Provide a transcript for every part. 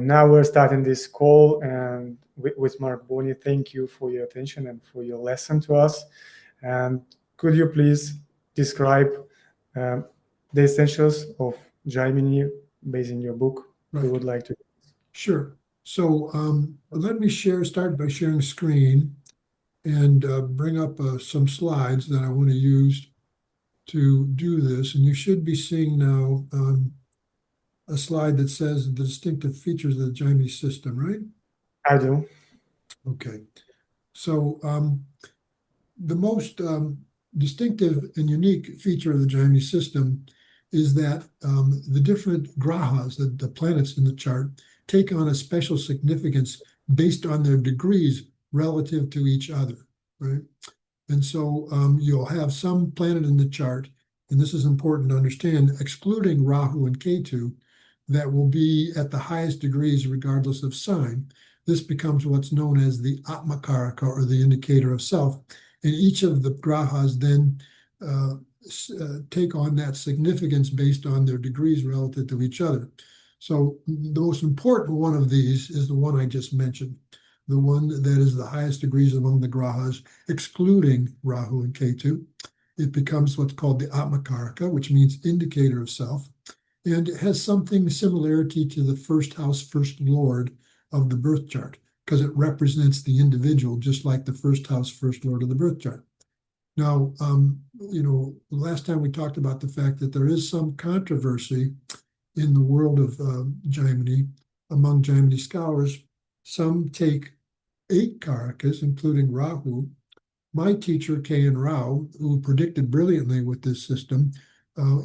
Now we're starting this call, and with Marc Boney, thank you for your attention and for your lesson to us. And could you please describe the essentials of Jaimini based in your book? Right. We would like to. Sure. So let me start by sharing screen and bring up some slides that I want to use to do this. And you should be seeing now a slide that says the distinctive features of the Jaimini system, right? I do. Okay. So the most distinctive and unique feature of the Jaimini system is that the different grahas, the planets in the chart, take on a special significance based on their degrees relative to each other, right? And so you'll have some planet in the chart, and this is important to understand, excluding Rahu and Ketu, that will be at the highest degrees regardless of sign. This becomes what's known as the Atmakaraka, or the indicator of self. And each of the grahas then take on that significance based on their degrees relative to each other. So the most important one of these is the one I just mentioned, the one that is the highest degrees among the grahas, excluding Rahu and Ketu. It becomes what's called the Atmakaraka, which means indicator of self. And it has something similarity to the first house, first lord of the birth chart, because it represents the individual, just like the first house, first lord of the birth chart. Now, last time we talked about the fact that there is some controversy in the world of Jaimini, among Jaimini scholars. Some take 8 karakas, including Rahu. My teacher, K.N. Rao, who predicted brilliantly with this system,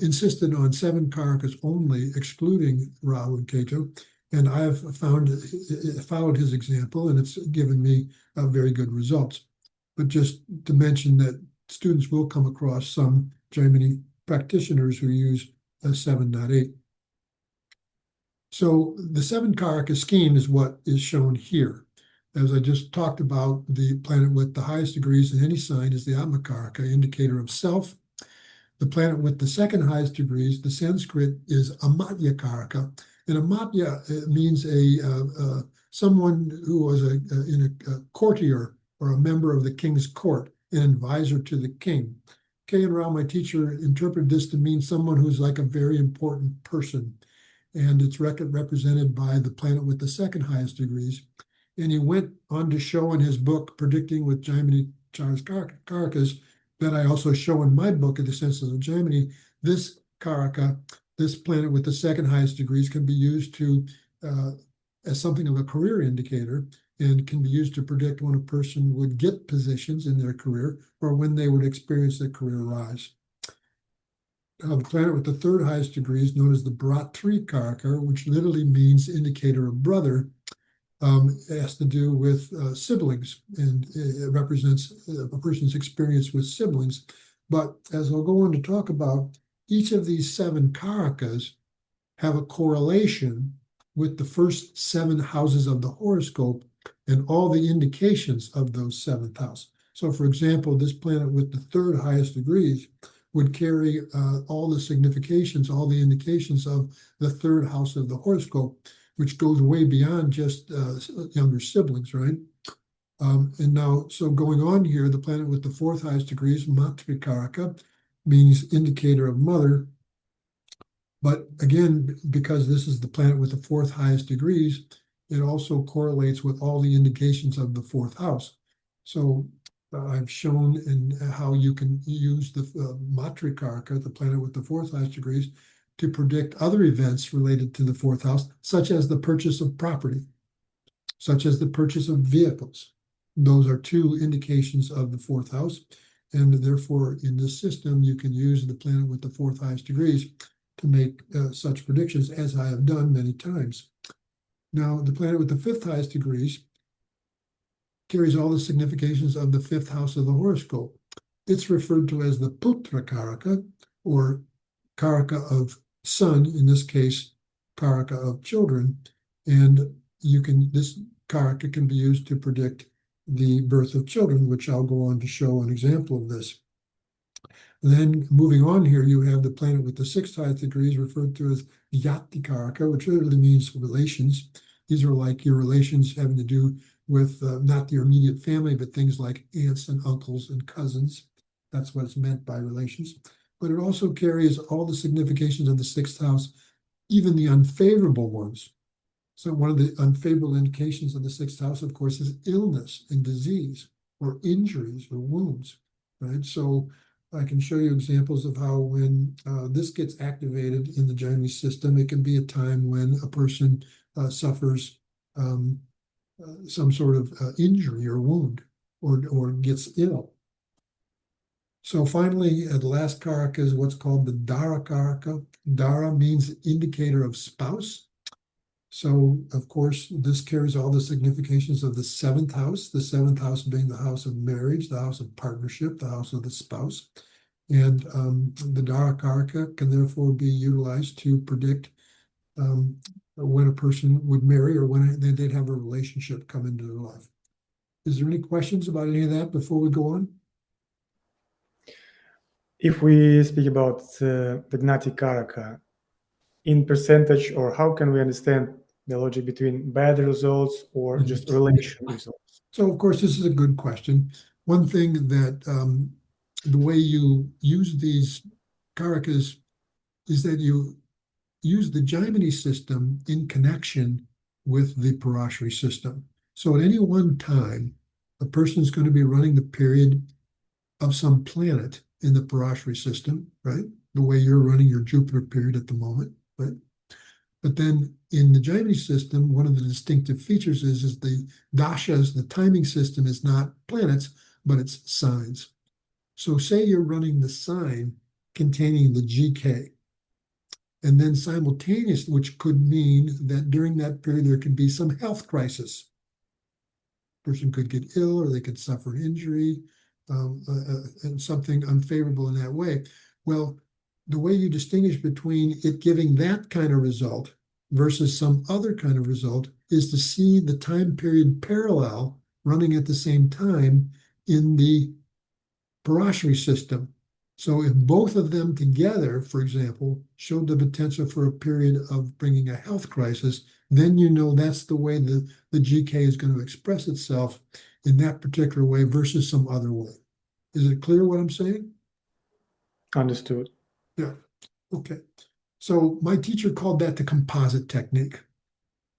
insisted on 7 karakas only, excluding Rahu and Ketu. And I have followed his example, and it's given me very good results. But just to mention that students will come across some Jaimini practitioners who use 7.8. So the Seven-Karaka scheme is what is shown here. As I just talked about, the planet with the highest degrees in any sign is the Atmakaraka, indicator of self. The planet with the second highest degrees, the Sanskrit, is Amatyakaraka. And Amatya means someone who was in a courtier or a member of the king's court, an advisor to the king. K.N. Rao, my teacher, interpreted this to mean someone who's like a very important person. And it's represented by the planet with the second highest degrees. And he went on to show in his book, Predicting with Jaimini Karakas, that I also show in my book, The Essentials of Jaimini, this Karaka, this planet with the second highest degrees, can be used to as something of a career indicator, and can be used to predict when a person would get positions in their career or when they would experience their career rise. The planet with the third highest degree is known as the Bratri Karaka, which literally means indicator of brother. It has to do with siblings, and it represents a person's experience with siblings. But as I'll go on to talk about, each of these 7 karakas have a correlation with the first 7 houses of the horoscope and all the indications of those 7th house. So, for example, this planet with the third highest degrees would carry all the significations, all the indications of the third house of the horoscope, which goes way beyond just younger siblings, right? And now, so going on here, the planet with the fourth highest degrees, Matrikaraka, means indicator of mother. But again, because this is the planet with the fourth highest degrees, it also correlates with all the indications of the fourth house. So I've shown in how you can use the Matrikaraka, the planet with the fourth highest degrees, to predict other events related to the fourth house, such as the purchase of property, such as the purchase of vehicles. Those are 2 indications of the fourth house. And therefore, in this system, you can use the planet with the fourth highest degrees to make such predictions, as I have done many times. Now, the planet with the fifth highest degrees carries all the significations of the 5th house of the horoscope. It's referred to as the Putra Karaka, or Karaka of son, in this case, Karaka of children. And this Karaka can be used to predict the birth of children, which I'll go on to show an example of this. Then moving on here, you have the planet with the 6th highest degrees, referred to as Yati Karaka, which literally means relations. These are like your relations having to do with not your immediate family, but things like aunts and uncles and cousins. That's what it's meant by relations. But it also carries all the significations of the sixth house, even the unfavorable ones. So one of the unfavorable indications of the sixth house, of course, is illness and disease or injuries or wounds, right? So I can show you examples of how when this gets activated in the Jaimini system, it can be a time when a person suffers some sort of injury or wound or gets ill. So finally, the last karaka is what's called the Dara karaka. Dara means indicator of spouse. So, of course, this carries all the significations of the seventh house being the house of marriage, the house of partnership, the house of the spouse. And the Dara karaka can therefore be utilized to predict when a person would marry or when they'd have a relationship come into their life. Is there any questions about any of that before we go on? If we speak about the Gnati Karaka in percentage, or how can we understand the logic between bad results or just relation results? So, of course, this is a good question. One thing that the way you use these karakas is that you use the Jaimini system in connection with the Parashari system. So at any one time, a person is going to be running the period of some planet in the Parashari system, right? The way you're running your Jupiter period at the moment, right? But then in the Jaimini system, one of the distinctive features is the dashas, the timing system is not planets, but it's signs. So say you're running the sign containing the GK, and then simultaneously, which could mean that during that period there could be some health crisis. Person could get ill or they could suffer an injury and something unfavorable in that way. Well, the way you distinguish between it giving that kind of result versus some other kind of result is to see the time period parallel running at the same time in the Parashari system. So if both of them together, for example, showed the potential for a period of bringing a health crisis, then you know that's the way the GK is going to express itself in that particular way versus some other way. Is it clear what I'm saying? Understood. Yeah. Okay. So my teacher called that the composite technique,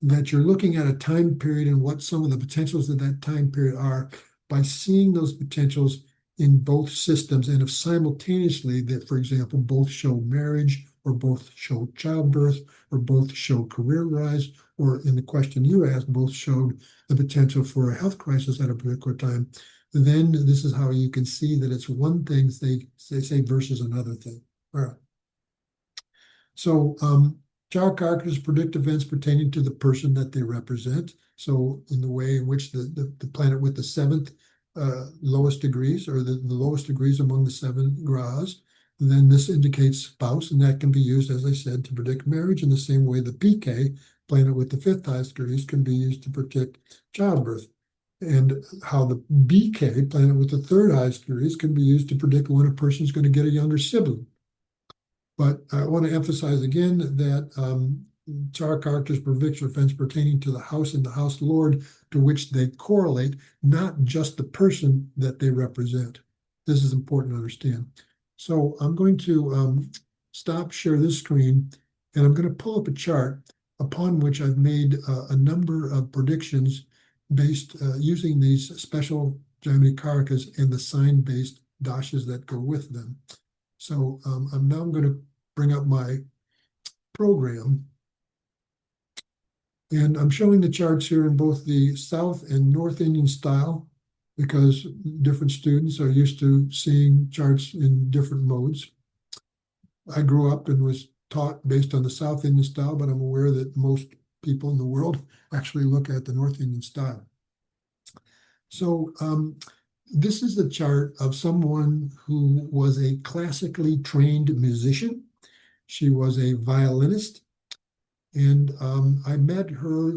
that you're looking at a time period and what some of the potentials of that time period are by seeing those potentials in both systems. And if simultaneously that, for example, both show marriage or both show childbirth or both show career rise, or in the question you asked, both showed the potential for a health crisis at a particular time, then this is how you can see that it's one thing they say versus another thing. All right. So Seven-Karakas predict events pertaining to the person that they represent. So in the way in which the planet with the seventh lowest degrees, or the lowest degrees among the seven grahas, then this indicates spouse, and that can be used, as I said, to predict marriage in the same way the PK, planet with the fifth highest degrees, can be used to predict childbirth. And how the BK, planet with the third highest degrees, can be used to predict when a person is going to get a younger sibling. But I want to emphasize again that Seven-Karakas predict events pertaining to the house and the house lord to which they correlate, not just the person that they represent. This is important to understand. So I'm going to share this screen, and I'm going to pull up a chart upon which I've made a number of predictions based using these special Jaimini Karakas and the sign-based dashas that go with them. So I'm now going to bring up my program. And I'm showing the charts here in both the South and North Indian style, because different students are used to seeing charts in different modes. I grew up and was taught based on the South Indian style, but I'm aware that most people in the world actually look at the North Indian style. So this is the chart of someone who was a classically trained musician. She was a violinist, and I met her,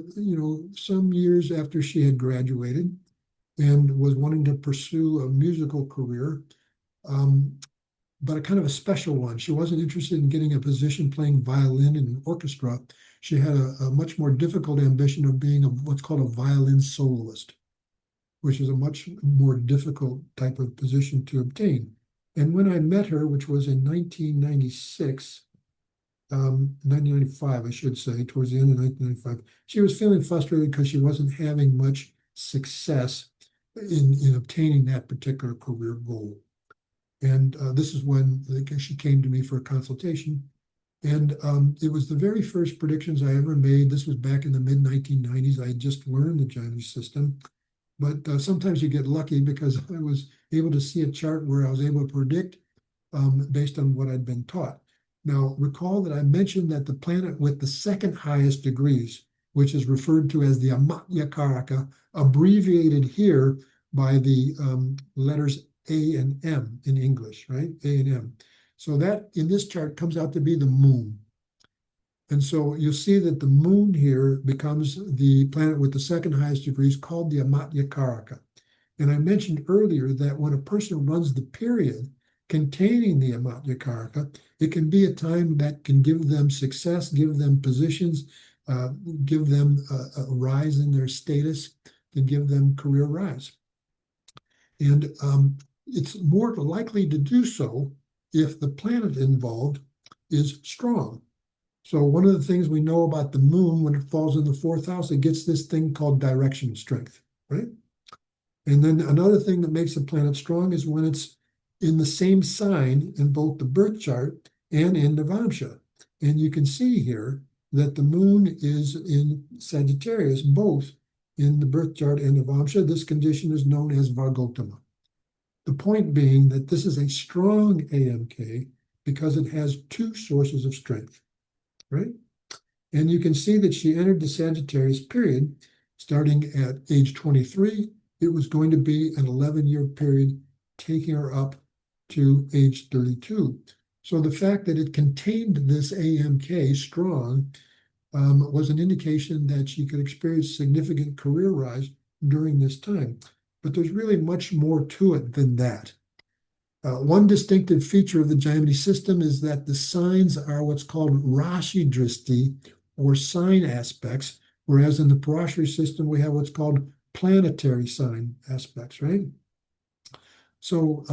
some years after she had graduated and was wanting to pursue a musical career, but a kind of a special one. She wasn't interested in getting a position playing violin in an orchestra. she had a much more difficult ambition of being what's called a violin soloist, which is a much more difficult type of position to obtain. And when I met her, which was in 1996, 1995, I should say, towards the end of 1995, she was feeling frustrated because she wasn't having much success in obtaining that particular career goal. And this is when she came to me for a consultation. And it was the very first predictions I ever made. This was back in the mid-1990s. I had just learned the Jaimini system. But sometimes you get lucky because I was able to see a chart where I was able to predict based on what I'd been taught. Now, recall that I mentioned that the planet with the second highest degrees, which is referred to as the Amatya-Karaka, abbreviated here by the letters A and M in English, right? A and M. So that in this chart comes out to be the moon. And so you'll see that the moon here becomes the planet with the second highest degrees called the Amatya-Karaka. And I mentioned earlier that when a person runs the period containing the Amatya-Karaka, it can be a time that can give them success, give them positions, give them a rise in their status, can give them career rise. And it's more likely to do so if the planet involved is strong. So one of the things we know about the moon, when it falls in the fourth house, it gets this thing called direction strength, right? And then another thing that makes a planet strong is when it's in the same sign in both the birth chart and in Navamsha. And you can see here that the moon is in Sagittarius, both in the birth chart and Navamsha. This condition is known as Vargotama. The point being that this is a strong AMK because it has two sources of strength. Right? And you can see that she entered the Sagittarius period starting at age 23. It was going to be an 11-year period, taking her up to age 32. So the fact that it contained this AMK strong was an indication that she could experience significant career rise during this time. But there's really much more to it than that. One distinctive feature of the Jaimini system is that the signs are what's called Rashi Dristi, or sign aspects, whereas in the Parashari system, we have what's called planetary sign aspects, right? So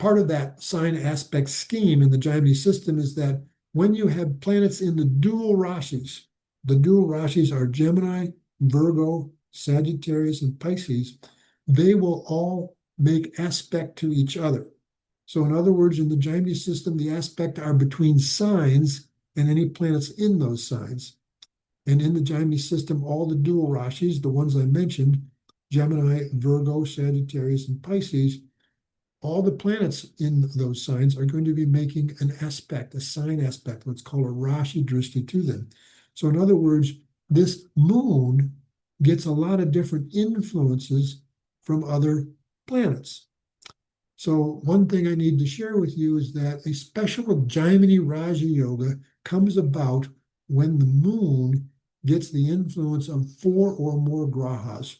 part of that sign aspect scheme in the Jaimini system is that when you have planets in the dual Rashis, the dual Rashis are Gemini, Virgo, Sagittarius, and Pisces, they will all make aspect to each other. So in other words, in the Jaimini system, the aspect are between signs and any planets in those signs. And in the Jaimini system, all the dual Rashis, the ones I mentioned, Gemini, Virgo, Sagittarius, and Pisces, all the planets in those signs are going to be making an aspect, a sign aspect, what's called a Rashi Dristi to them. So in other words, this moon gets a lot of different influences from other planets. So one thing I need to share with you is that a special Jaimini Raja Yoga comes about when the moon gets the influence of 4 or more grahas.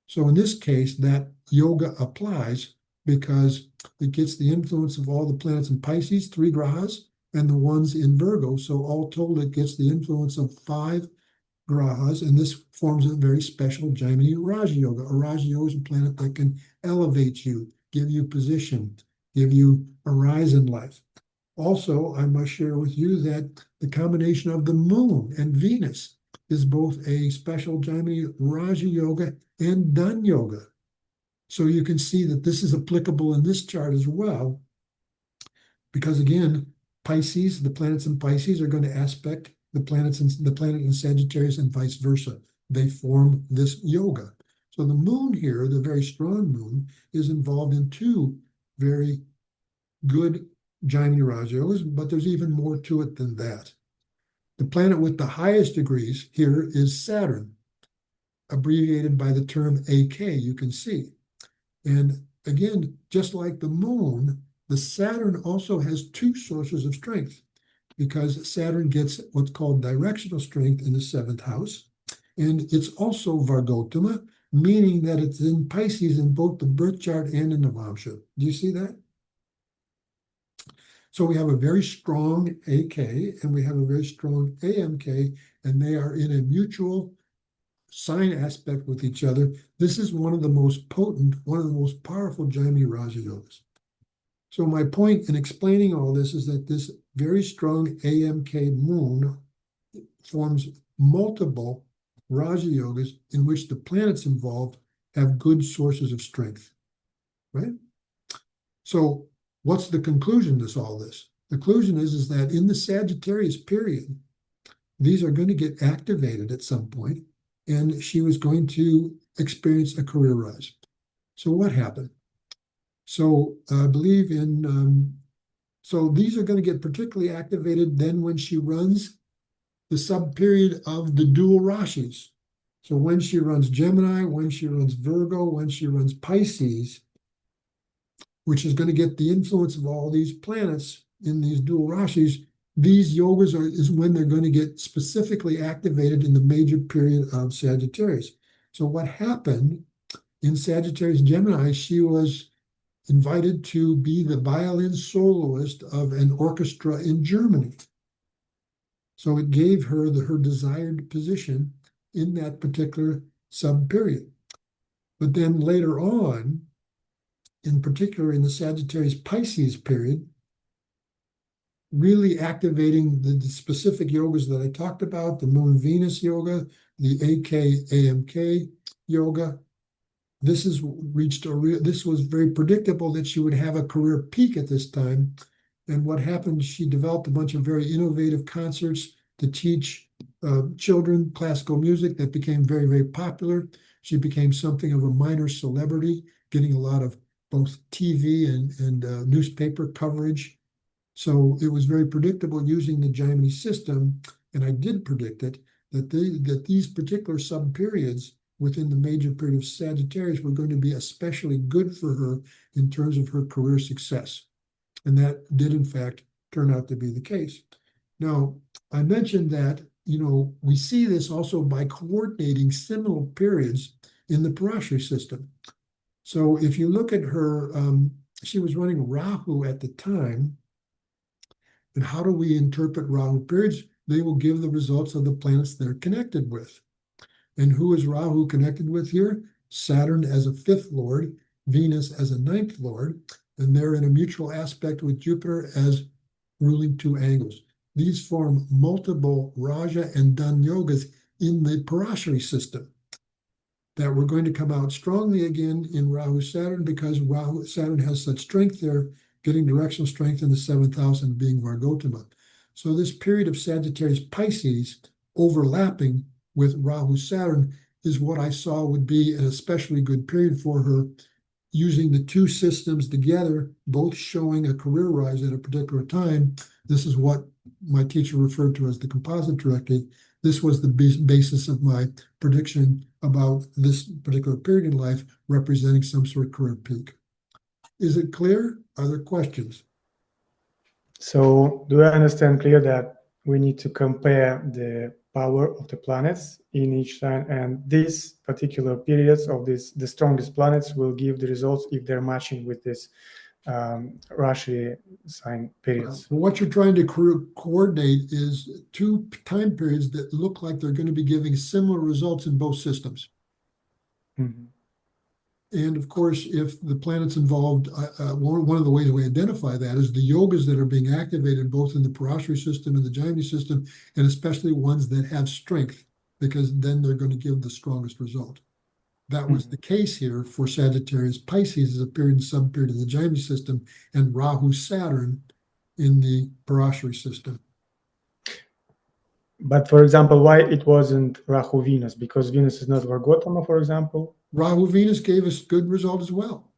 So in this case, that yoga applies because it gets the influence of all the planets in Pisces, 3 grahas, and the ones in Virgo. So all told, it gets the influence of 5 grahas, and this forms a very special Jaimini Raja Yoga. A Raja Yoga is a planet that can elevate you, give you position, give you a rise in life. Also, I must share with you that the combination of the moon and Venus is both a special Jaimini Raja Yoga and Dhan Yoga. So you can see that this is applicable in this chart as well, because again, Pisces, the planets in Pisces are going to aspect the planet in Sagittarius and vice versa. They form this yoga. So the moon here, the very strong moon, is involved in 2 very good Jaimini Raja yogas, but there's even more to it than that. The planet with the highest degrees here is Saturn, abbreviated by the term AK, you can see. And again, just like the moon, the Saturn also has 2 sources of strength, because Saturn gets what's called directional strength in the 7th house. And it's also Vargotama, meaning that it's in Pisces in both the birth chart and in Navamsha. Do you see that? So we have a very strong AK and we have a very strong AMK, and they are in a mutual sign aspect with each other. This is one of the most potent, one of the most powerful Jaimini Raja yogas. So my point in explaining all this is that this very strong AMK moon forms multiple Raja yogas in which the planets involved have good sources of strength, right? So what's the conclusion to all this? The conclusion is that in the Sagittarius period, these are going to get activated at some point, and she was going to experience a career rise. So what happened? So I believe so these are going to get particularly activated then when she runs the sub-period of the dual Rashis. So when she runs Gemini, when she runs Virgo, when she runs Pisces, which is going to get the influence of all these planets in these dual Rashis, these yogas is when they're going to get specifically activated in the major period of Sagittarius. So what happened in Sagittarius Gemini, she was invited to be the violin soloist of an orchestra in Germany. So it gave her her desired position in that particular sub-period. But then later on, in particular in the Sagittarius Pisces period, really activating the specific yogas that I talked about, the Moon Venus yoga, the AK-AMK yoga. This was very predictable that she would have a career peak at this time. And what happened, she developed a bunch of very innovative concerts to teach children classical music that became very, very popular. She became something of a minor celebrity, getting a lot of both TV and newspaper coverage. So it was very predictable using the Jaimini system, and I did predict it, that these particular sub-periods within the major period of Sagittarius were going to be especially good for her in terms of her career success. And that did, in fact, turn out to be the case. Now, I mentioned that, we see this also by coordinating similar periods in the Parashari system. So if you look at her, she was running Rahu at the time. And how do we interpret Rahu periods? They will give the results of the planets they're connected with. And who is Rahu connected with here? Saturn as a fifth lord, Venus as a ninth lord, and they're in a mutual aspect with Jupiter as ruling two angles. These form multiple Raja and Dan yogas in the Parashari system that we're going to come out strongly again in Rahu Saturn, because Rahu Saturn has such strength there, getting directional strength in the 7th house and being Vargotama. So this period of Sagittarius Pisces overlapping with Rahu Saturn is what I saw would be an especially good period for her, using the two systems together, both showing a career rise at a particular time. This is what my teacher referred to as the composite directive. This was the basis of my prediction about this particular period in life representing some sort of career peak. Is it clear? Are there questions? So do I understand clear that we need to compare the power of the planets in each sign, and these particular periods of the strongest planets will give the results if they're matching with this Rashi sign periods? What you're trying to coordinate is two time periods that look like they're going to be giving similar results in both systems. Mm-hmm. And of course, if the planets involved, one of the ways we identify that is the yogas that are being activated both in the Parashari system and the Jaimini system, and especially ones that have strength, because then they're going to give the strongest result. That was the case here for Sagittarius Pisces as a period and sub-period of the Jaimini system, and Rahu Saturn in the Parashari system. But for example, why it wasn't Rahu Venus? Because Venus is not Vargotama, for example. Rahu Venus gave us good result as well.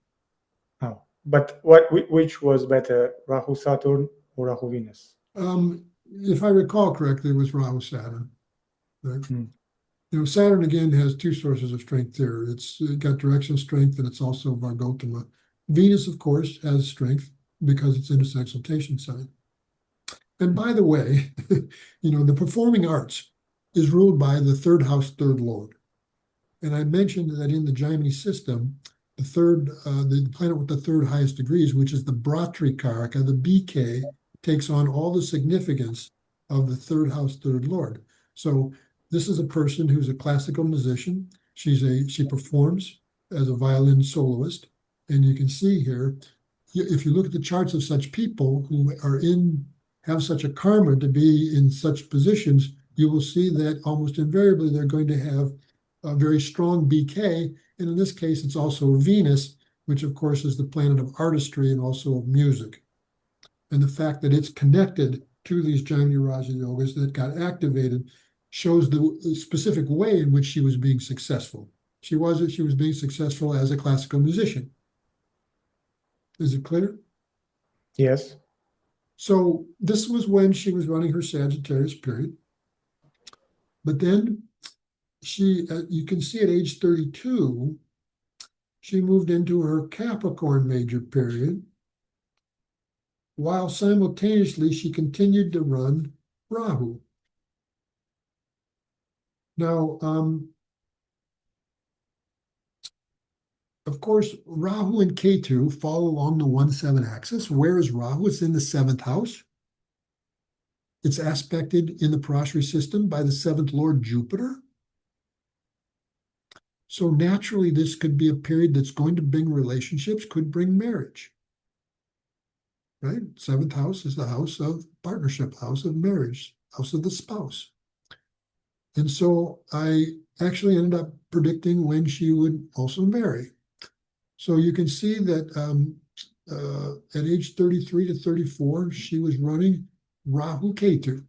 Oh, but which was better, Rahu Saturn or Rahu Venus? If I recall correctly, it was Rahu Saturn. Right? Saturn again has two sources of strength there. It's got directional strength and it's also Vargotama. Venus, of course, has strength because it's in its exaltation sign. And by the way, the performing arts is ruled by the third house, third lord. And I mentioned that in the Jaimini system, the planet with the third highest degrees, which is the Bratri Karaka, the BK, takes on all the significance of the third house, third lord. So this is a person who's a classical musician. She performs as a violin soloist. And you can see here, if you look at the charts of such people who have such a karma to be in such positions, you will see that almost invariably they're going to have a very strong BK. And in this case, it's also Venus, which of course is the planet of artistry and also of music. And the fact that it's connected to these Jaimini Raja yogas that got activated shows the specific way in which she was being successful. She was being successful as a classical musician. Is it clear? Yes. So this was when she was running her Sagittarius period. But then you can see at age 32, she moved into her Capricorn major period, while simultaneously she continued to run Rahu. Now, of course, Rahu and Ketu fall along the 1-7 axis. Where is Rahu? It's in the 7th house. It's aspected in the Parashari system by the 7th Lord Jupiter. So naturally, this could be a period that's going to bring relationships, could bring marriage. Right? 7th house is the house of partnership, house of marriage, house of the spouse. And so I actually ended up predicting when she would also marry. So you can see that at age 33 to 34, she was running Rahu Ketu.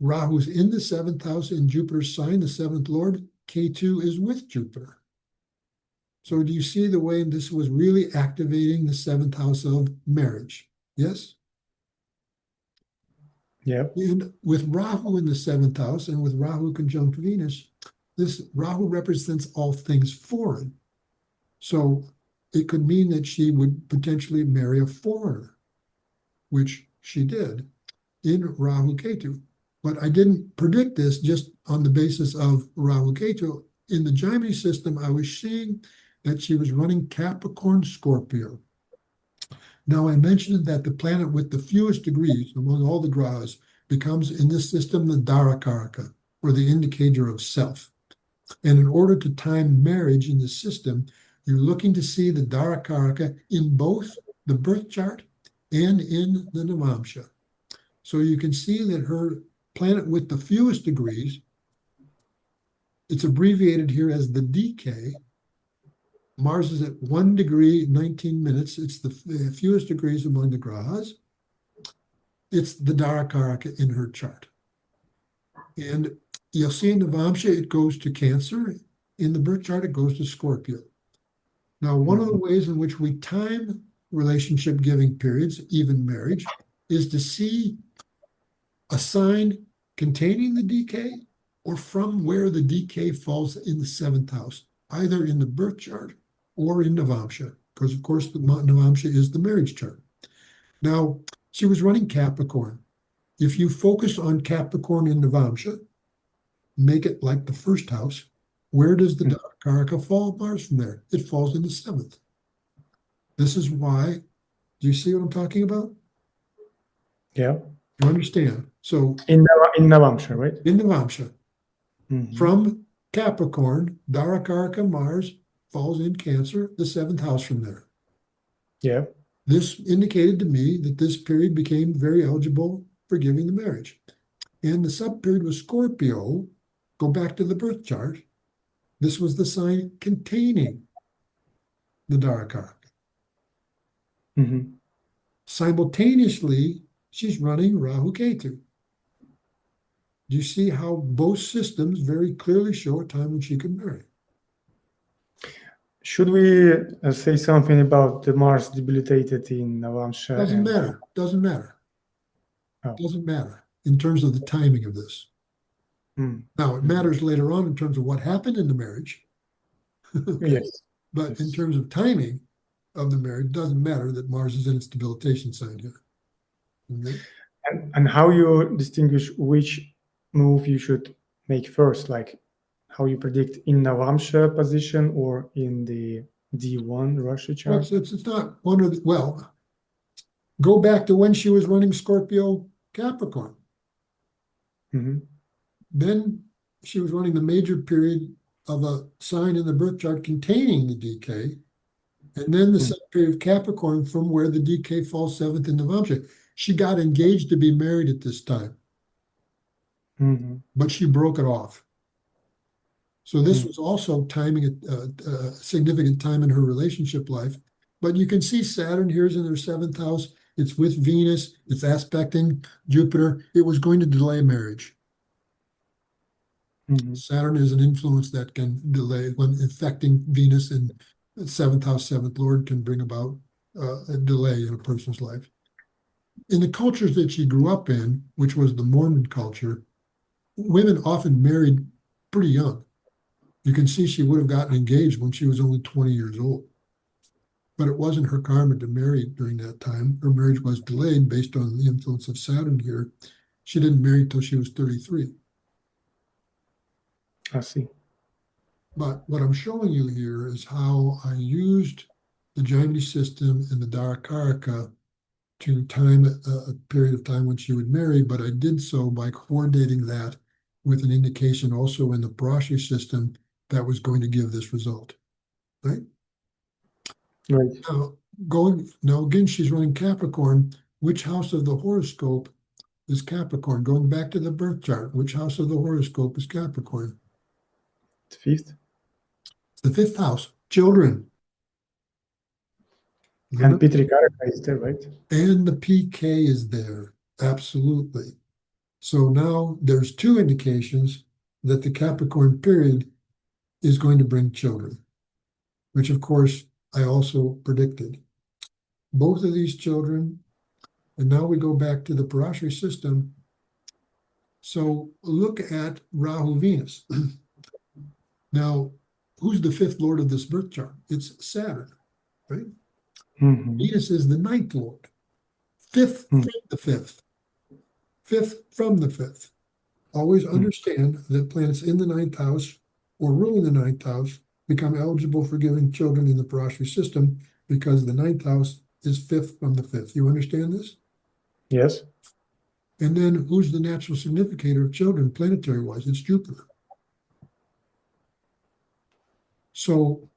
Rahu's in the 7th house in Jupiter's sign, the 7th Lord. Ketu is with Jupiter. So do you see the way this was really activating the 7th house of marriage? Yes? Yeah. And with Rahu in the 7th house and with Rahu conjunct Venus, this Rahu represents all things foreign. So it could mean that she would potentially marry a foreigner, which she did in Rahu Ketu. But I didn't predict this just on the basis of Rahu Ketu. In the Jaimini system, I was seeing that she was running Capricorn Scorpio. Now, I mentioned that the planet with the fewest degrees among all the grahas becomes in this system the Darakaraka, or the indicator of self. And in order to time marriage in the system, you're looking to see the Darakaraka in both the birth chart and in the Navamsha. So you can see that her planet with the fewest degrees, it's abbreviated here as the DK. Mars is at 1 degree, 19 minutes. It's the fewest degrees among the grahas. It's the Darakaraka in her chart. And you'll see in Navamsha, it goes to Cancer. In the birth chart, it goes to Scorpio. Now, one of the ways in which we time relationship giving periods, even marriage, is to see a sign containing the DK or from where the DK falls in the 7th house, either in the birth chart or in Navamsha, because of course the Navamsha is the marriage chart. Now, she was running Capricorn. If you focus on Capricorn in Navamsha, make it like the 1st house, where does the Darakaraka fall Mars from there? It falls in the 7th. This is why, do you see what I'm talking about? Yeah. You understand? So in Navamsha, right? In Navamsha, from Capricorn, Darakaraka Mars falls in Cancer, the 7th house from there. Yeah. This indicated to me that this period became very eligible for giving the marriage. And the sub-period was Scorpio. Go back to the birth chart. This was the sign containing the Darakaraka. Simultaneously, she's running Rahu Ketu. Do you see how both systems very clearly show a time when she could marry? Should we say something about the Mars debilitated in Navamsha? Doesn't matter. Doesn't matter. Oh. Doesn't matter in terms of the timing of this. Now, it matters later on in terms of what happened in the marriage. Okay. Yes. But in terms of timing of the marriage, it doesn't matter that Mars is in its debilitation sign here. Okay. And how you distinguish which move you should make first, like how you predict in Navamsha position or in the D1 Rashi chart? Well, it's not one of the, well, Go back to when she was running Scorpio Capricorn. Then she was running the major period of a sign in the birth chart containing the DK, and then the second period of Capricorn from where the DK falls seventh in Navamsha. She got engaged to be married at this time, but she broke it off. So this was also timing a significant time in her relationship life. But you can see Saturn here is in their seventh house. It's with Venus. It's aspecting Jupiter. It was going to delay marriage. Saturn is an influence that can delay when affecting Venus, and seventh house, seventh lord can bring about a delay in a person's life. In the cultures that she grew up in, which was the Mormon culture, women often married pretty young. You can see she would have gotten engaged when she was only 20 years old. But it wasn't her karma to marry during that time. Her marriage was delayed based on the influence of Saturn here. She didn't marry until she was 33. I see. But what I'm showing you here is how I used the Jaimini system and the Darakaraka to time a period of time when she would marry, but I did so by coordinating that with an indication also in the Parashi system that was going to give this result, right? Right. Now again, she's running Capricorn. Which house of the horoscope is Capricorn? Going back to the birth chart, which house of the horoscope is Capricorn? The fifth. The fifth house, children. And Pitrikaraka is there, right? And the PK is there, absolutely. So now there's two indications that the Capricorn period is going to bring children, which of course I also predicted. Both of these children, and now we go back to the Parashari system. So look at Rahu Venus. Now, who's the fifth lord of this birth chart? It's Saturn, right? Venus is the ninth lord. Fifth from the fifth. Fifth from the fifth. Always understand that planets in the ninth house or ruling the ninth house become eligible for giving children in the Parashari system because the ninth house is fifth from the fifth. You understand this? Yes. And then who's the natural significator of children planetary-wise? It's Jupiter. So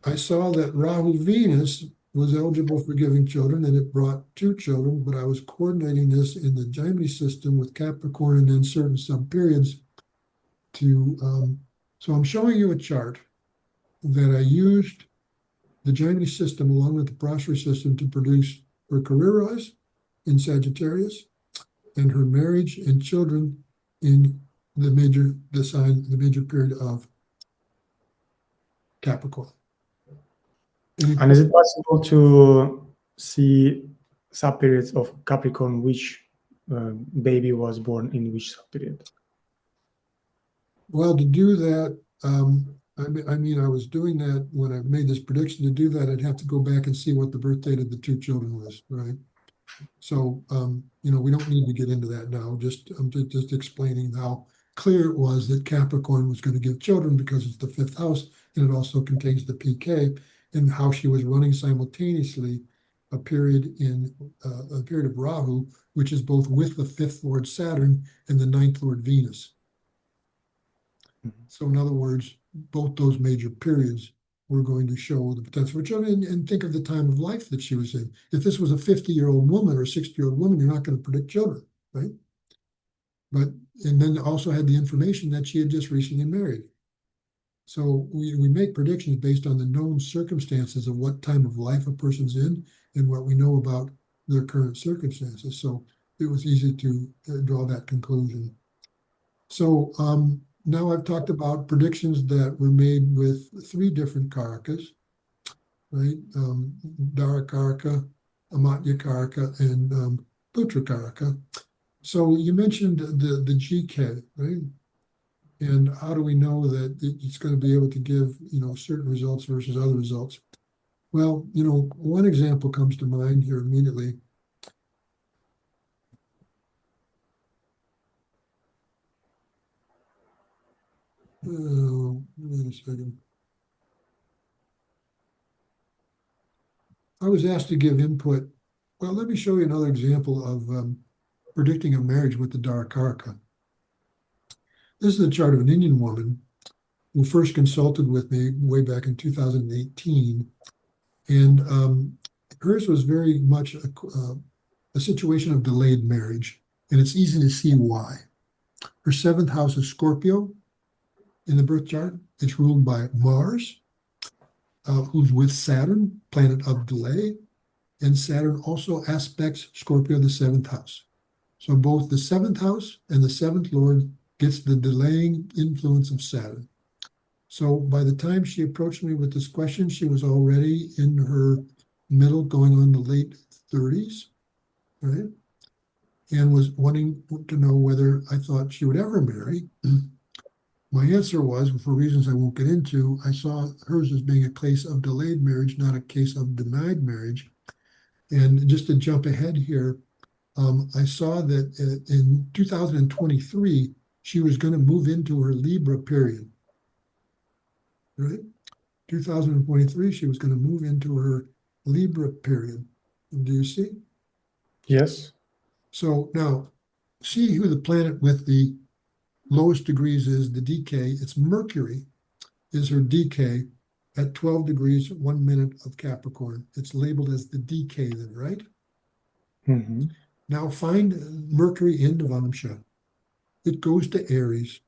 I saw that Rahu Venus was eligible for giving children, and it brought two children, but I was coordinating this in the Jaimini system with Capricorn and then certain sub-periods to, so I'm showing you a chart that I used the Jaimini system along with the Parashari system to produce her career rise in Sagittarius and her marriage and children in the major period of Capricorn. And is it possible to see sub-periods of Capricorn, which baby was born in which sub-period? Well, to do that, I mean, I was doing that when I made this prediction. To do that, I'd have to go back and see what the birth date of the two children was, right? So, you know, we don't need to get into that now. I'm just explaining how clear it was that Capricorn was going to give children because it's the fifth house and it also contains the PK, and how she was running simultaneously a period of Rahu, which is both with the fifth lord Saturn and the ninth lord Venus. So in other words, both those major periods were going to show the potential for children. And think of the time of life that she was in. If this was a 50-year-old woman or a 60-year-old woman, you're not going to predict children, right? And then also had the information that she had just recently married. So we make predictions based on the known circumstances of what time of life a person's in and what we know about their current circumstances. So it was easy to draw that conclusion. So now I've talked about predictions that were made with three different karakas, right? Darakaraka, Amatyakaraka, and Putrakaraka. So you mentioned the GK, right? And how do we know that it's going to be able to give, you know, certain results versus other results? Well, you know, one example comes to mind here immediately. Wait a second. I was asked to give input. Well, let me show you another example of predicting a marriage with the Dara-Karaka. This is a chart of an Indian woman who first consulted with me way back in 2018. And hers was very much a situation of delayed marriage. And it's easy to see why. Her seventh house is Scorpio in the birth chart. It's ruled by Mars, who's with Saturn, planet of delay. And Saturn also aspects Scorpio, the seventh house. So both the seventh house and the seventh lord gets the delaying influence of Saturn. So by the time she approached me with this question, she was already in her middle, going on the late 30s, right? And was wanting to know whether I thought she would ever marry. My answer was, for reasons I won't get into, I saw hers as being a case of delayed marriage, not a case of denied marriage. And just to jump ahead here, I saw that in 2023, she was going to move into her Libra period, right? 2023, she was going to move into her Libra period. Do you see? Yes. So now, see who the planet with the lowest degrees is, the decay. It's Mercury is her decay at 12 degrees, 1 minute of Capricorn. It's labeled as the decay then, right? Mm-hmm. Now find Mercury in Navamsha. It goes to Aries,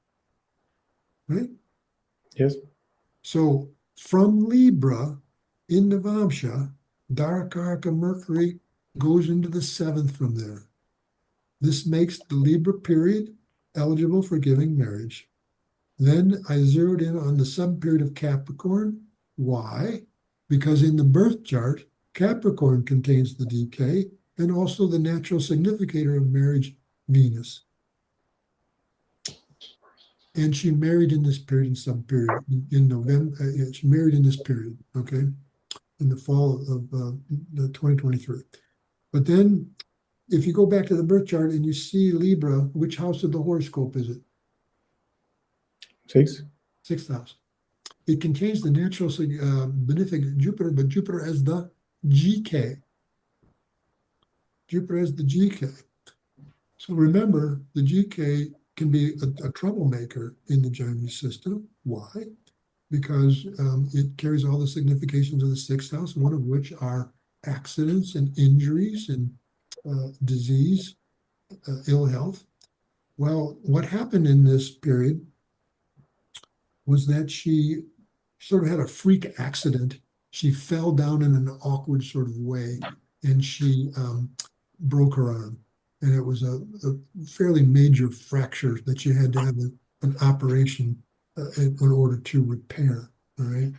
right? Yes. So from Libra in Navamsha, Dara-Karaka Mercury goes into the seventh from there. This makes the Libra period eligible for giving marriage. Then I zeroed in on the sub-period of Capricorn. Why? Because in the birth chart, Capricorn contains the decay and also the natural significator of marriage, Venus. And she married in this period, in sub-period, in November. She married in this period, okay, in the fall of 2023. But then if you go back to the birth chart and you see Libra, which house of the horoscope is it? 6. Sixth house. It contains the natural benefic Jupiter, but Jupiter as the GK. Jupiter as the GK. So remember, the GK can be a troublemaker in the Jaimini system. Why? Because it carries all the significations of the sixth house, one of which are accidents and injuries and disease, ill health. Well, what happened in this period was that she sort of had a freak accident. She fell down in an awkward sort of way, and she broke her arm. And it was a fairly major fracture that she had to have an operation in order to repair, all right?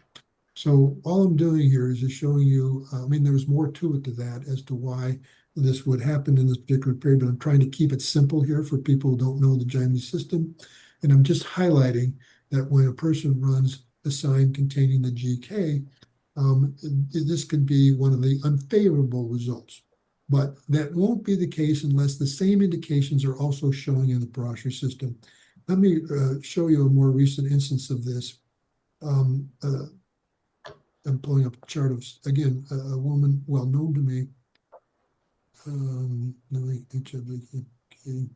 So all I'm doing here is just showing you, I mean, there's more to it to that as to why this would happen in this particular period, but I'm trying to keep it simple here for people who don't know the Jaimini system. And I'm just highlighting that when a person runs a sign containing the GK, this could be one of the unfavorable results. But that won't be the case unless the same indications are also showing in the Parashara system. Let me show you a more recent instance of this. I'm pulling up a chart of, again, a woman well known to me. Okay.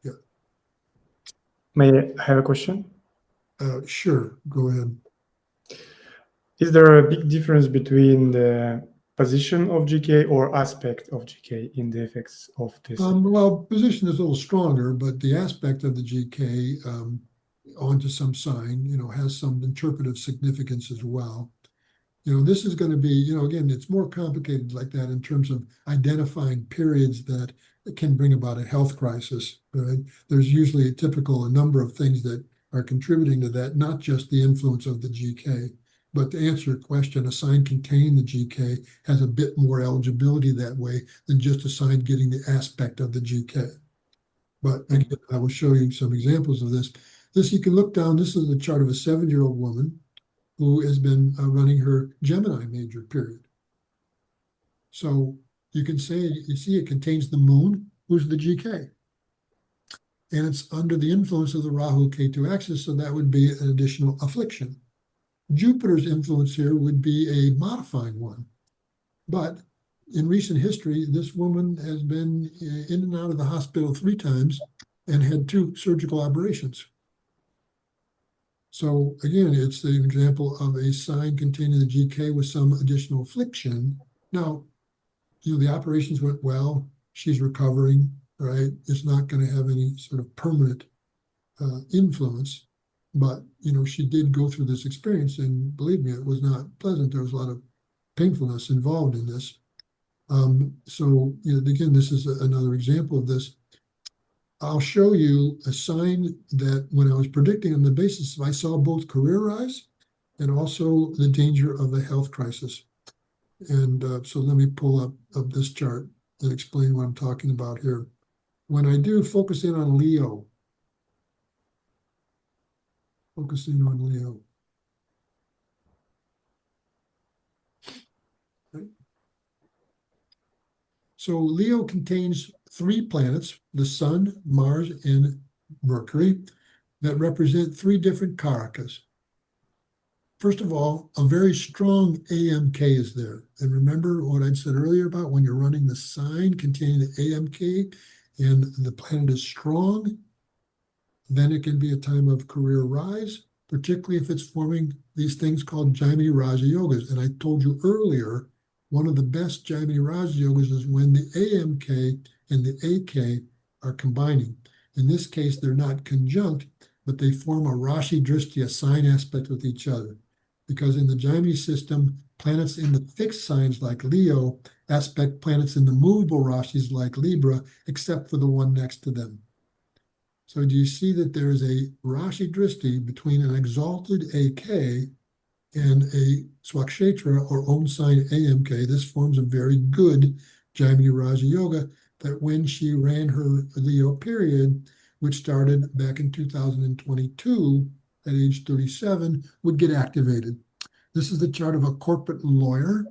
Yeah. May I have a question? Sure, go ahead. Is there a big difference between the position of GK or aspect of GK in the effects of this? Well, position is a little stronger, but the aspect of the GK onto some sign, has some interpretive significance as well. This is going to be, again, it's more complicated like that in terms of identifying periods that can bring about a health crisis, right? There's usually a number of things that are contributing to that, not just the influence of the GK. But to answer your question, a sign containing the GK has a bit more eligibility that way than just a sign getting the aspect of the GK. But again, I will show you some examples of this. This, you can look down, this is the chart of a 7-year-old woman who has been running her Gemini major period. So you can say, you see it contains the moon, who's the GK. And it's under the influence of the Rahu Ketu axis, so that would be an additional affliction. Jupiter's influence here would be a modifying one. But in recent history, this woman has been in and out of the hospital 3 times and had 2 surgical operations. So again, it's an example of a sign containing the GK with some additional affliction. Now, the operations went well. She's recovering, right? It's not going to have any sort of permanent influence. But, she did go through this experience, and believe me, it was not pleasant. There was a lot of painfulness involved in this. So, again, this is another example of this. I'll show you a sign that when I was predicting on the basis of, I saw both career rise and also the danger of a health crisis. And so let me pull up this chart and explain what I'm talking about here. When I do focus in on Leo, focusing on Leo. Right. So Leo contains 3 planets, the Sun, Mars, and Mercury, that represent 3 different Karakas. First of all, a very strong AMK is there. And remember what I'd said earlier about when you're running the sign containing the AMK and the planet is strong, then it can be a time of career rise, particularly if it's forming these things called Jaimini Raja Yogas. And I told you earlier, one of the best Jaimini Raja Yogas is when the AMK and the AK are combining. In this case, they're not conjunct, but they form a Rashi Drishti, a sign aspect with each other. Because in the Jaimini system, planets in the fixed signs like Leo aspect planets in the movable Rashis like Libra, except for the one next to them. So do you see that there is a Rashi Drishti between an exalted AK and a Swakshetra or own sign AMK? This forms a very good Jaimini Raja Yoga that when she ran her Leo period, which started back in 2022 at age 37, would get activated. This is the chart of a corporate lawyer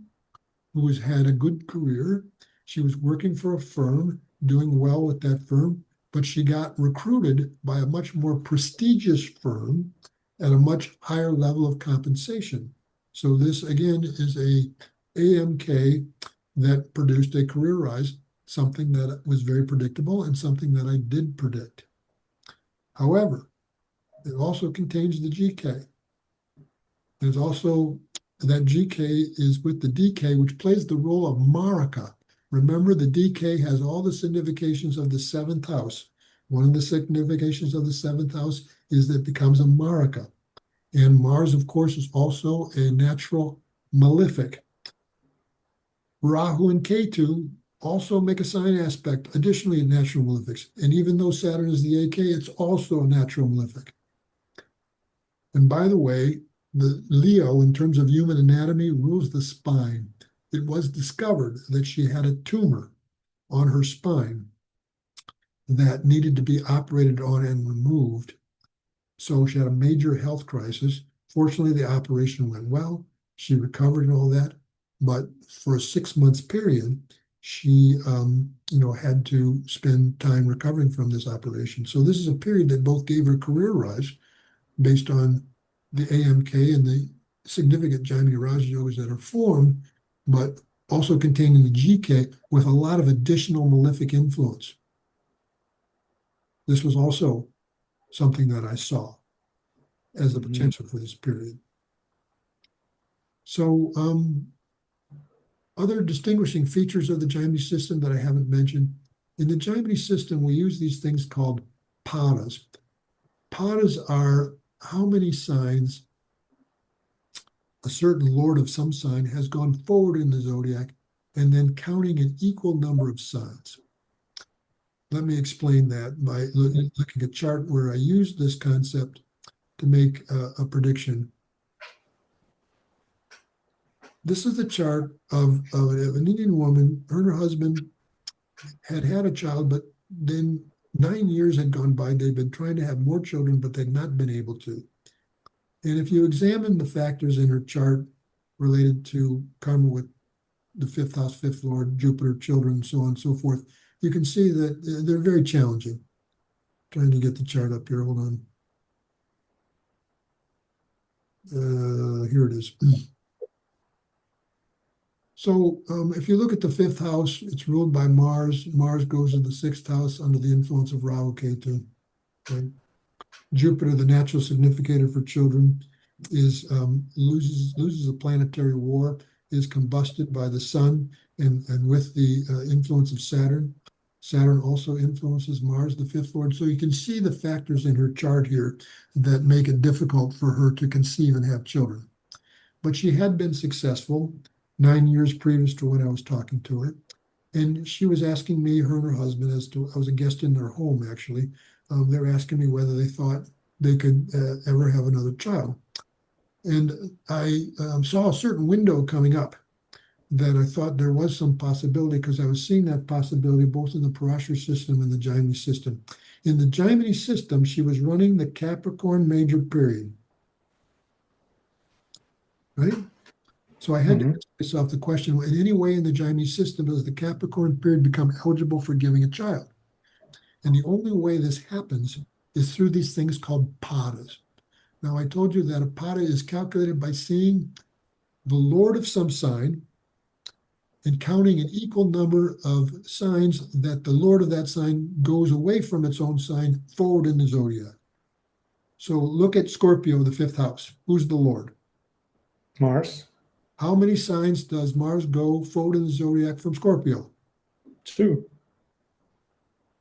who has had a good career. She was working for a firm, doing well with that firm, but she got recruited by a much more prestigious firm at a much higher level of compensation. So this, again, is a AMK that produced a career rise, something that was very predictable and something that I did predict. However, it also contains the GK. There's also that GK is with the DK, which plays the role of Marika. Remember, the DK has all the significations of the 7th house. One of the significations of the 7th house is that it becomes a Marika. And Mars, of course, is also a natural malefic. Rahu and Ketu also make a sign aspect, additionally natural malefics. And even though Saturn is the AK, it's also a natural malefic. And by the way, the Leo, in terms of human anatomy, rules the spine. It was discovered that she had a tumor on her spine that needed to be operated on and removed. So she had a major health crisis. Fortunately, the operation went well. She recovered and all that. But for a 6-month period, she had to spend time recovering from this operation. So this is a period that both gave her career rise based on the AMK and the significant Jaimini Raja Yogas that are formed, but also containing the GK with a lot of additional malefic influence. This was also something that I saw as the potential for this period. So other distinguishing features of the Jaimini system that I haven't mentioned. In the Jaimini system, we use these things called padas. Padas are how many signs a certain lord of some sign has gone forward in the zodiac and then counting an equal number of signs. Let me explain that by looking at a chart where I used this concept to make a prediction. This is the chart of an Indian woman. Her and her husband had a child, but then 9 years had gone by. They'd been trying to have more children, but they'd not been able to. And if you examine the factors in her chart related to karma with the 5th house, 5th lord, Jupiter, children, so on and so forth, you can see that they're very challenging. Trying to get the chart up here, hold on. Here it is. So if you look at the fifth house, it's ruled by Mars. Mars goes to the sixth house under the influence of Rahu Ketu. Right? Jupiter, the natural significator for children, is loses a planetary war, is combusted by the sun, and with the influence of Saturn. Saturn also influences Mars, the fifth lord. So you can see the factors in her chart here that make it difficult for her to conceive and have children. But she had been successful 9 years previous to when I was talking to her. And she was asking me, her and her husband, I was a guest in their home actually. They were asking me whether they thought they could ever have another child. And I saw a certain window coming up that I thought there was some possibility, because I was seeing that possibility both in the Parashar system and the Jaimini system. In the Jaimini system, she was running the Capricorn major period, right? So I had to ask myself the question, in any way in the Jaimini system does the Capricorn period become eligible for giving a child? And the only way this happens is through these things called padas. Now, I told you that a pada is calculated by seeing the lord of some sign and counting an equal number of signs that the lord of that sign goes away from its own sign forward in the zodiac. So look at Scorpio, the fifth house. Who's the lord? Mars. How many signs does Mars go forward in the zodiac from Scorpio? 2.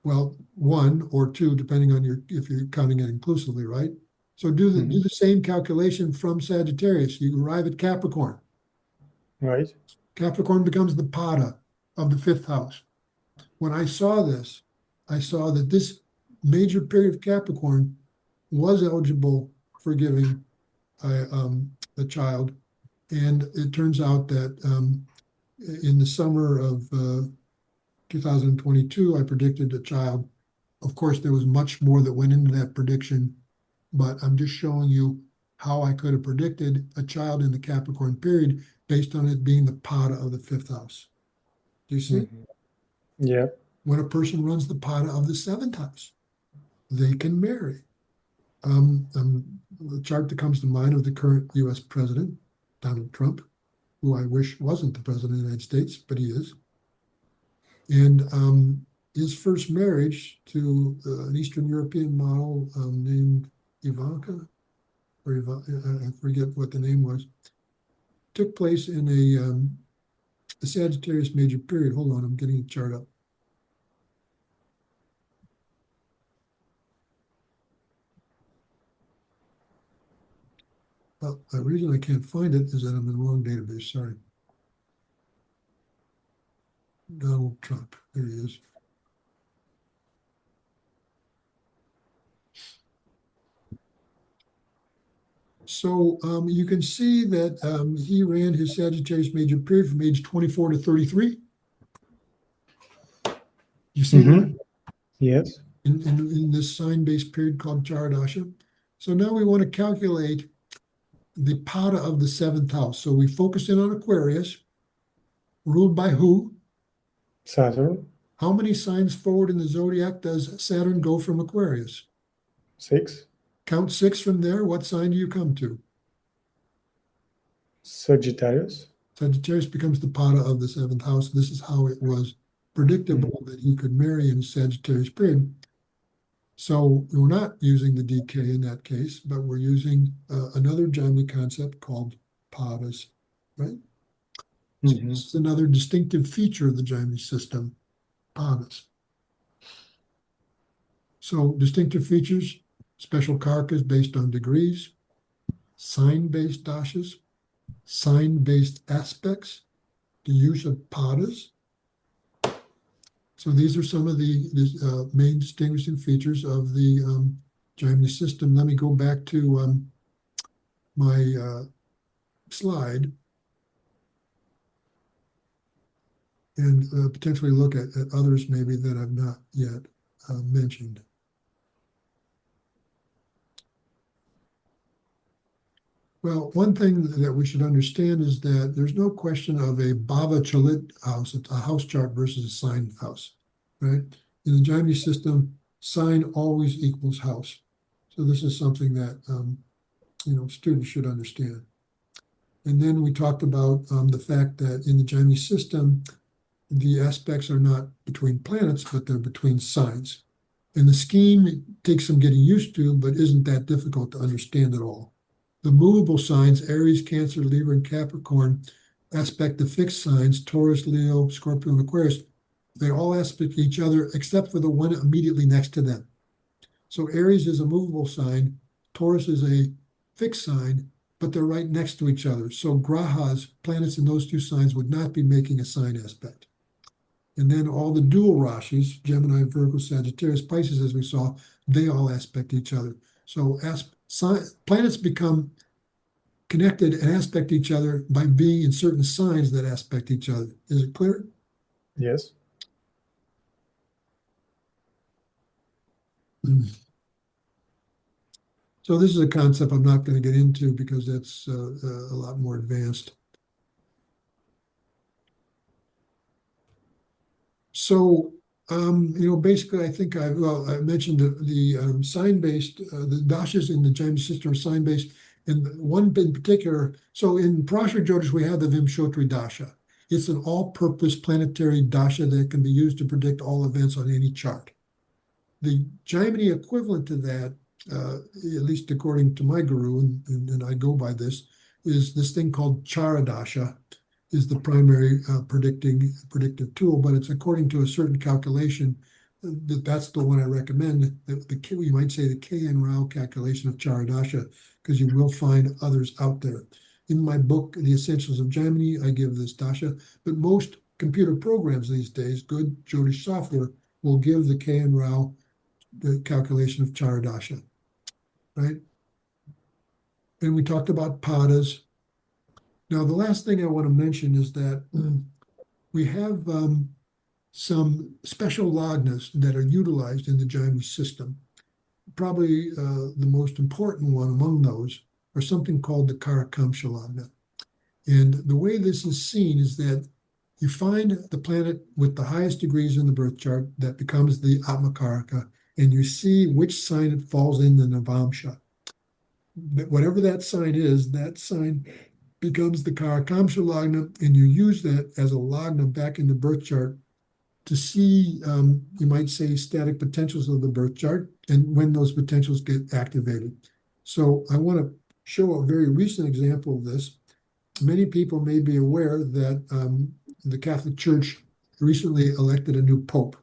Well, 1 or 2, depending on if you're counting it inclusively, right? So do the same calculation from Sagittarius. You arrive at Capricorn. Right. Capricorn becomes the pada of the fifth house. When I saw this, I saw that this major period of Capricorn was eligible for giving a child. And it turns out that in the summer of 2022, I predicted a child. Of course, there was much more that went into that prediction, but I'm just showing you how I could have predicted a child in the Capricorn period based on it being the pada of the fifth house. Do you see? Yeah. When a person runs the pada of the seventh house, they can marry. The chart that comes to mind of the current US president, Donald Trump, who I wish wasn't the president of the United States, but he is. And his first marriage to an Eastern European model named Ivanka, or I forget what the name was, took place in a Sagittarius major period. Hold on, I'm getting the chart up. Well, the reason I can't find it is that I'm in the wrong database, sorry. Donald Trump, there he is. So you can see that he ran his Sagittarius major period from age 24 to 33. You see that? Yes. In this sign-based period called Charadasha. So now we want to calculate the pada of the seventh house. So we focus in on Aquarius, ruled by who? Saturn. How many signs forward in the zodiac does Saturn go from Aquarius? 6. Count 6 from there. What sign do you come to? Sagittarius. Sagittarius becomes the pada of the seventh house. This is how it was predictable that he could marry in Sagittarius period. So we're not using the DK in that case, but we're using another Jaimini concept called padas, right? So this is another distinctive feature of the Jaimini system, padas. So distinctive features, special karakas based on degrees, sign-based dashas, sign-based aspects, the use of padas. So these are some of the main distinguishing features of the Jaimini system. Let me go back to my slide and potentially look at others maybe that I've not yet mentioned. Well, one thing that we should understand is that there's no question of a Bhava Chalit house, a house chart versus a sign house, right? In the Jaimini system, sign always equals house. So this is something that students should understand. And then we talked about the fact that in the Jaimini system, the aspects are not between planets, but they're between signs. And the scheme takes some getting used to, but isn't that difficult to understand at all. The movable signs, Aries, Cancer, Libra, and Capricorn, aspect the fixed signs, Taurus, Leo, Scorpio, and Aquarius. They all aspect each other except for the one immediately next to them. So Aries is a movable sign, Taurus is a fixed sign, but they're right next to each other. So grahas, planets in those two signs, would not be making a sign aspect. And then all the dual rashis, Gemini, Virgo, Sagittarius, Pisces, as we saw, they all aspect each other. So planets become connected and aspect each other by being in certain signs that aspect each other. Is it clear? Yes. So this is a concept I'm not going to get into because that's a lot more advanced. So, basically, I think I mentioned the sign-based, the dashas in the Jaimini system are sign-based, and one in particular. So in Parashara Jyotish, we have the Vimshotri dasha. It's an all-purpose planetary dasha that can be used to predict all events on any chart. The Jaimini equivalent to that, at least according to my guru, and I go by this, is this thing called Chara dasha, is the primary predictive tool, but it's according to a certain calculation. That's the one I recommend. You might say the K.N. Rao calculation of Chara dasha, because you will find others out there. In my book, The Essentials of Jaimini, I give this dasha, but most computer programs these days, good Jyotish software, will give the K.N. Rao the calculation of Chara dasha, right? And we talked about padas. Now, the last thing I want to mention is that we have some special lagnas that are utilized in the Jaimini system. Probably the most important one among those are something called the Karakamsha lagna. And the way this is seen is that you find the planet with the highest degrees in the birth chart that becomes the Atmakaraka, and you see which sign it falls in the Navamsha. Whatever that sign is, that sign becomes the Karakamsha lagna, and you use that as a lagna back in the birth chart to see, you might say, static potentials of the birth chart and when those potentials get activated. So I want to show a very recent example of this. Many people may be aware that the Catholic Church recently elected a new pope.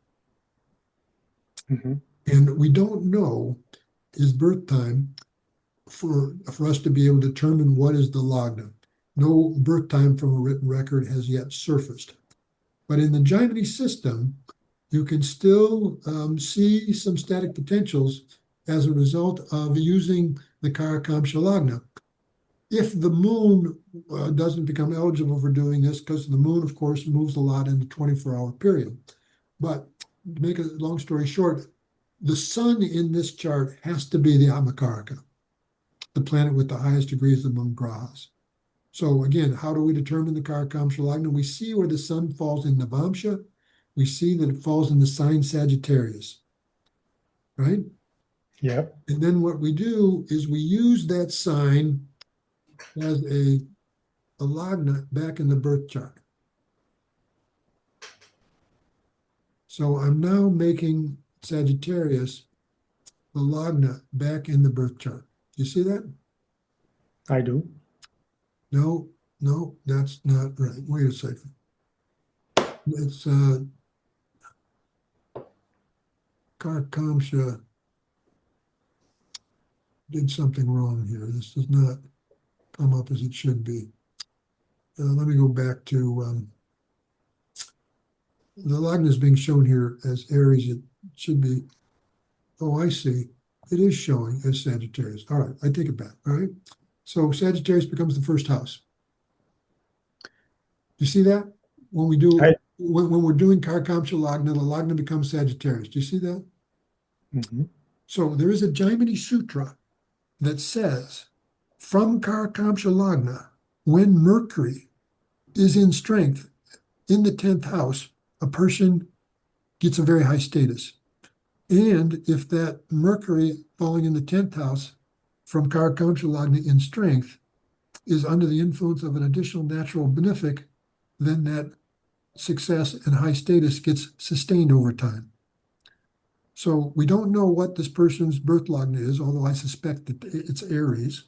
Mm-hmm. And we don't know his birth time for us to be able to determine what is the lagna. No birth time from a written record has yet surfaced. But in the Jaimini system, you can still see some static potentials as a result of using the Karakamsha lagna. If the moon doesn't become eligible for doing this, because the moon, of course, moves a lot in the 24-hour period. But to make a long story short, the sun in this chart has to be the Atmakaraka, the planet with the highest degrees among grahas. So again, how do we determine the Karakamsha lagna? We see where the sun falls in Navamsha. We see that it falls in the sign Sagittarius, right? Yeah. And then what we do is we use that sign as a lagna back in the birth chart. So I'm now making Sagittarius the lagna back in the birth chart. You see that? I do. No, that's not right. Wait a second. It's Karakamsha did something wrong here. This does not come up as it should be. Let me go back to the lagna is being shown here as Aries. It should be, oh, I see. It is showing as Sagittarius. All right, I take it back. All right. So Sagittarius becomes the first house. You see that? When we do when we're doing Karakamsha lagna, the lagna becomes Sagittarius. Do you see that? Mm-hmm. So there is a Jaimini Sutra that says from Karakamsha lagna, when Mercury is in strength in the 10th house, a person gets a very high status. And if that Mercury falling in the 10th house from Karakamsha Lagna in strength is under the influence of an additional natural benefic, then that success and high status gets sustained over time. So we don't know what this person's birth lagna is, although I suspect that it's Aries.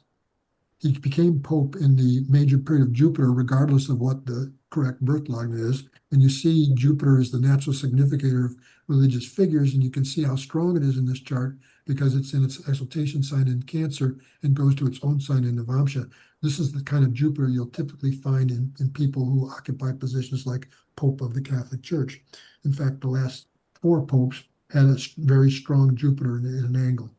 He became Pope in the major period of Jupiter, regardless of what the correct birth lagna is. And you see Jupiter is the natural significator of religious figures, and you can see how strong it is in this chart because it's in its exaltation sign in Cancer and goes to its own sign in Navamsha. This is the kind of Jupiter you'll typically find in people who occupy positions like Pope of the Catholic Church. In fact, the last 4 popes had a very strong Jupiter in an angle.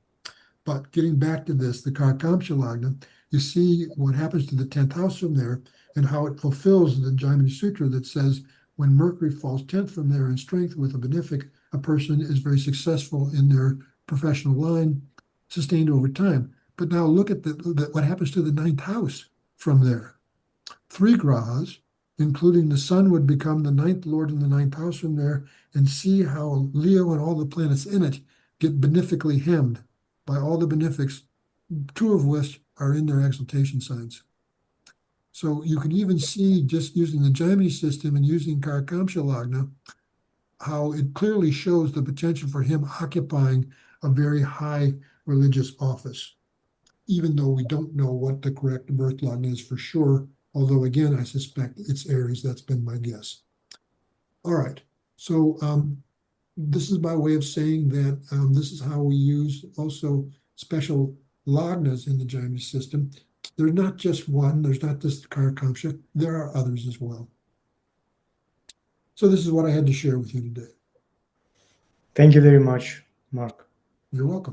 But getting back to this, the Karakamsha Lagna, you see what happens to the 10th house from there and how it fulfills the Jaimini Sutra that says when Mercury falls 10th from there in strength with a benefic, a person is very successful in their professional line, sustained over time. But now look at what happens to the 9th house from there. 3 grahas, including the sun, would become the 9th lord in the 9th house from there, and see how Leo and all the planets in it get benefically hemmed by all the benefics, 2 of which are in their exaltation signs. So you can even see, just using the Jaimini system and using Karakamsha Lagna, how it clearly shows the potential for him occupying a very high religious office, even though we don't know what the correct birth lagna is for sure. Although, again, I suspect it's Aries. That's been my guess. All right. So this is by way of saying that this is how we use also special lagnas in the Jaimini system. There's not just one. There's not just the Karakamsha. There are others as well. So this is what I had to share with you today. Thank you very much, Marc. You're welcome.